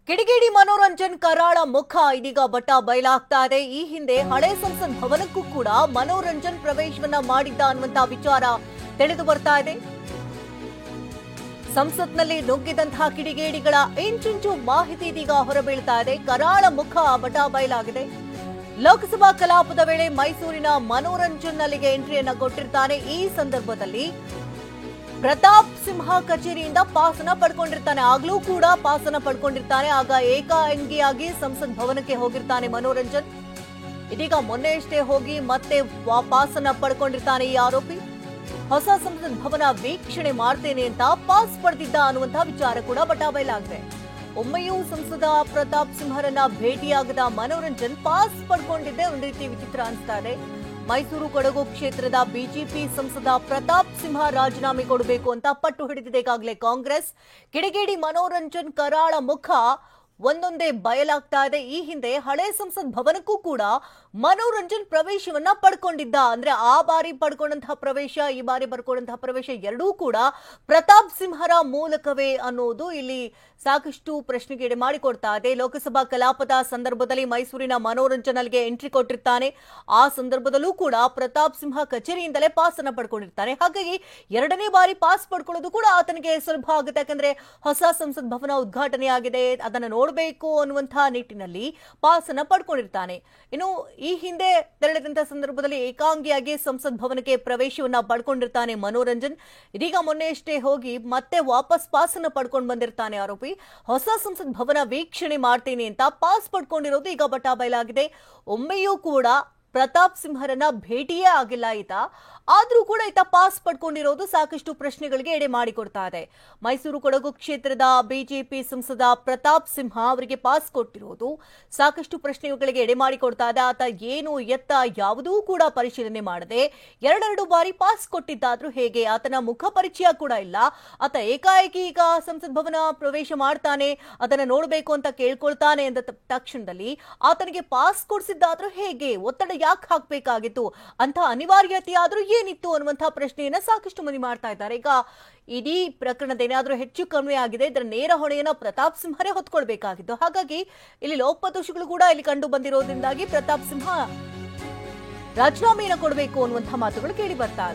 ಕಿಡಿಗೇಡಿ ಮನೋರಂಜನ್ ಕರಾಳ ಮುಖ ಇದೀಗ ಬಟ್ಟ ಬಯಲಾಗ್ತಾ ಇದೆ. ಈ ಹಿಂದೆ ಹಳೆ ಸಂಸತ್ ಭವನಕ್ಕೂ ಕೂಡ ಮನೋರಂಜನ್ ಪ್ರವೇಶವನ್ನ ಮಾಡಿದ್ದ ಅನ್ನುವಂತ ವಿಚಾರ ತಿಳಿದು ಬರ್ತಾ ಇದೆ. ಸಂಸತ್ನಲ್ಲಿ ನುಗ್ಗಿದಂತಹ ಕಿಡಿಗೇಡಿಗಳ ಇಂಚಿಂಚು ಮಾಹಿತಿ ಇದೀಗ ಹೊರಬೀಳ್ತಾ ಇದೆ. ಕರಾಳ ಮುಖ ಬಟ ಬಯಲಾಗಿದೆ. ಲೋಕಸಭಾ ಕಲಾಪದ ವೇಳೆ ಮೈಸೂರಿನ ಮನೋರಂಜನ್ ಅಲ್ಲಿಗೆ ಎಂಟ್ರಿಯನ್ನ ಕೊಟ್ಟಿರ್ತಾನೆ. ಈ ಸಂದರ್ಭದಲ್ಲಿ ಪ್ರತಾಪ್ ಸಿಂಹ ಕಚೇರಿಯಿಂದ ಪಾಸನ ಪಡ್ಕೊಂಡಿರ್ತಾನೆ. ಆಗ್ಲೂ ಕೂಡ ಪಾಸನ ಪಡ್ಕೊಂಡಿರ್ತಾನೆ. ಆಗ ಏಕಾಂಗಿಯಾಗಿ ಸಂಸತ್ ಭವನಕ್ಕೆ ಹೋಗಿರ್ತಾನೆ ಮನೋರಂಜನ್. ಇದೀಗ ಮೊನ್ನೆಯಷ್ಟೇ ಹೋಗಿ ಮತ್ತೆ ಪಾಸನ ಪಡ್ಕೊಂಡಿರ್ತಾನೆ ಈ ಆರೋಪಿ. ಹೊಸ ಸಂಸತ್ ಭವನ ವೀಕ್ಷಣೆ ಮಾಡ್ತೇನೆ ಅಂತ ಪಾಸ್ ಪಡೆದಿದ್ದ ಅನ್ನುವಂತಹ ವಿಚಾರ ಕೂಡ ಬಟಾಬಯಲಾಗಿದೆ. ಒಮ್ಮೆಯೂ ಸಂಸದ ಪ್ರತಾಪ್ ಸಿಂಹರನ್ನ ಭೇಟಿಯಾಗದ ಮನೋರಂಜನ್ ಪಾಸ್ ಪಡ್ಕೊಂಡಿದ್ದೆ ಒಂದು ರೀತಿ ವಿಚಿತ್ರ ಅನಿಸ್ತಾ ಇದೆ. ಮೈಸೂರು ಕೊಡಗು ಕ್ಷೇತ್ರದ ಬಿಜೆಪಿ ಸಂಸದ ಪ್ರತಾಪ್ ಸಿಂಹ ರಾಜೀನಾಮೆ ಕೊಡಬೇಕು ಅಂತ ಪಟ್ಟು ಹಿಡಿದಿದೆ ಈಗಾಗಲೇ ಕಾಂಗ್ರೆಸ್. ಕಿಡಿಗೇಡಿ ಮನೋರಂಜನ್ ಕರಾಳ ಮುಖ ಒಂದೊಂದೇ ಬಯಲಾಗ್ತಾ ಇದೆ. ಈ ಹಿಂದೆ ಹಳೆ ಸಂಸತ್ ಭವನಕ್ಕೂ ಕೂಡ ಮನೋರಂಜನ್ ಪ್ರವೇಶವನ್ನ ಪಡ್ಕೊಂಡಿದ್ದ. ಅಂದ್ರೆ ಆ ಬಾರಿ ಪಡ್ಕೊಂಡಂತಹ ಪ್ರವೇಶ, ಈ ಬಾರಿ ಪಡ್ಕೊಂಡಂತಹ ಪ್ರವೇಶ ಎರಡೂ ಕೂಡ ಪ್ರತಾಪ್ ಸಿಂಹರ ಮೂಲಕವೇ ಅನ್ನೋದು ಇಲ್ಲಿ ಸಾಕಷ್ಟು ಪ್ರಶ್ನೆಗೆ ಎಡೆ ಮಾಡಿಕೊಡ್ತಾ ಇದೆ. ಲೋಕಸಭಾ ಕಲಾಪದ ಸಂದರ್ಭದಲ್ಲಿ ಮೈಸೂರಿನ ಮನೋರಂಜನ್ ಅಲ್ಲಿಗೆ ಎಂಟ್ರಿ ಕೊಟ್ಟಿರ್ತಾನೆ. ಆ ಸಂದರ್ಭದಲ್ಲೂ ಕೂಡ ಪ್ರತಾಪ್ ಸಿಂಹ ಕಚೇರಿಯಿಂದಲೇ ಪಾಸ್ ಅನ್ನ ಪಡ್ಕೊಂಡಿರ್ತಾನೆ. ಹಾಗಾಗಿ ಎರಡನೇ ಬಾರಿ ಪಾಸ್ ಪಡ್ಕೊಳ್ಳೋದು ಕೂಡ ಆತನಿಗೆ ಸುಲಭ ಆಗುತ್ತೆ. ಯಾಕಂದ್ರೆ ಹೊಸ ಸಂಸತ್ ಭವನ ಉದ್ಘಾಟನೆ ಆಗಿದೆ, ಅದನ್ನ ನೋಡಬೇಕು ಅನ್ನುವಂತಹ ನಿಟ್ಟಿನಲ್ಲಿ ಪಾಸ್ ಅನ್ನ ಪಡ್ಕೊಂಡಿರ್ತಾನೆ. ಇನ್ನು ಈ ಹಿಂದೆ ತೆರಳಿದಂತಹ ಸಂದರ್ಭದಲ್ಲಿ ಏಕಾಂಗಿಯಾಗಿ ಸಂಸತ್ ಭವನಕ್ಕೆ ಪ್ರವೇಶವನ್ನ ಪಡ್ಕೊಂಡಿರ್ತಾನೆ ಮನೋರಂಜನ್. ಇದೀಗ ಮೊನ್ನೆಯಷ್ಟೇ ಹೋಗಿ ಮತ್ತೆ ವಾಪಸ್ ಪಾಸ್ ಅನ್ನ ಪಡ್ಕೊಂಡು ಬಂದಿರ್ತಾನೆ ಆರೋಪಿ. ಹೊಸ ಸಂಸತ್ ಭವನ ವೀಕ್ಷಣೆ ಮಾಡ್ತೇನೆ ಅಂತ ಪಾಸ್ ಪಡ್ಕೊಂಡಿರೋದು ಈಗ ಬಟಾಬಯಲಾಗಿದೆ. ಒಮ್ಮೆಯೂ ಕೂಡ ಪ್ರತಾಪ್ ಸಿಂಹರನ್ನ ಭೇಟಿಯೇ ಆಗಿಲ್ಲ ಈತ. ಆದ್ರೂ ಕೂಡ ಈತ ಪಾಸ್ ಪಡ್ಕೊಂಡಿರೋದು ಸಾಕಷ್ಟು ಪ್ರಶ್ನೆಗಳಿಗೆ ಎಡೆ ಮಾಡಿಕೊಡ್ತಾ ಇದೆ. ಮೈಸೂರು ಕೊಡಗು ಕ್ಷೇತ್ರದ ಬಿಜೆಪಿ ಸಂಸದ ಪ್ರತಾಪ್ ಸಿಂಹ ಅವರಿಗೆ ಪಾಸ್ ಕೊಟ್ಟಿರೋದು ಸಾಕಷ್ಟು ಪ್ರಶ್ನೆಗಳಿಗೆ ಎಡೆ ಮಾಡಿಕೊಡ್ತಾ ಇದೆ. ಆತ ಏನು ಎತ್ತ ಯಾವುದೂ ಕೂಡ ಪರಿಶೀಲನೆ ಮಾಡದೆ ಎರಡೆರಡು ಬಾರಿ ಪಾಸ್ ಕೊಟ್ಟಿದ್ದಾದ್ರೂ ಹೇಗೆ? ಆತನ ಮುಖ ಪರಿಚಯ ಕೂಡ ಇಲ್ಲ. ಆತ ಏಕಾಏಕಿ ಈಗ ಸಂಸತ್ ಭವನ ಪ್ರವೇಶ ಮಾಡ್ತಾನೆ, ಅದನ್ನ ನೋಡಬೇಕು ಅಂತ ಕೇಳ್ಕೊಳ್ತಾನೆ ಎಂದ ತಕ್ಷಣದಲ್ಲಿ ಆತನಿಗೆ ಪಾಸ್ ಕೊಡಿಸಿದ್ದಾದ್ರೂ ಹೇಗೆ? ಒತ್ತಡ ಯಾಕೆ ಹಾಕ್ಬೇಕಾಗಿತ್ತು? ಅಂತ ಅನಿವಾರ್ಯತೆ ಆದ್ರೂ ಏನಿತ್ತು ಅನ್ನುವಂತಹ ಪ್ರಶ್ನೆಯನ್ನ ಸಾಕಷ್ಟು ಮಂದಿ ಮಾಡ್ತಾ ಇದ್ದಾರೆ. ಈಗ ಇಡೀ ಪ್ರಕರಣದ ಏನಾದ್ರೂ ಹೆಚ್ಚು ಕಡಿಮೆ ಆಗಿದೆ, ಇದರ ನೇರ ಹೊಣೆಯನ್ನ ಪ್ರತಾಪ್ ಸಿಂಹರೇ ಹೊತ್ಕೊಳ್ಬೇಕಾಗಿತ್ತು. ಹಾಗಾಗಿ ಇಲ್ಲಿ ಲೋಪದೋಷಗಳು ಕೂಡ ಇಲ್ಲಿ ಕಂಡು ಬಂದಿರೋದ್ರಿಂದಾಗಿ ಪ್ರತಾಪ್ ಸಿಂಹ ರಾಜೀನಾಮೆಯನ್ನು ಕೊಡಬೇಕು ಅನ್ನುವಂತಹ ಮಾತುಗಳು ಕೇಳಿ ಬರ್ತಾ ಇದೆ.